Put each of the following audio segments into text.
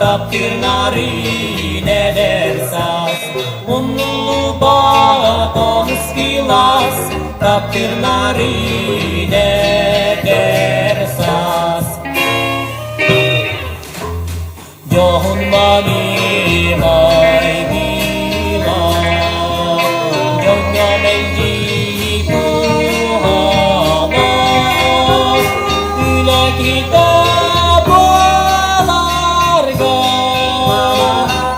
tapir narine dersas, unlu bato skilas, tapir narine dersas. Johon mami mai bila, nyonya meji puhama, ila kita berharga,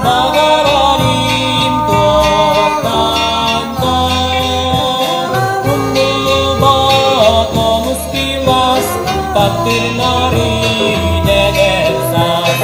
magararim tokanta, unul bato muskilas, tapir narine dersas.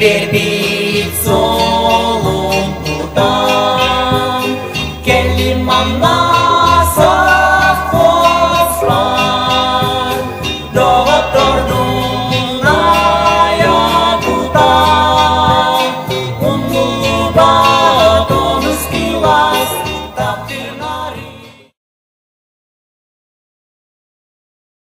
Baby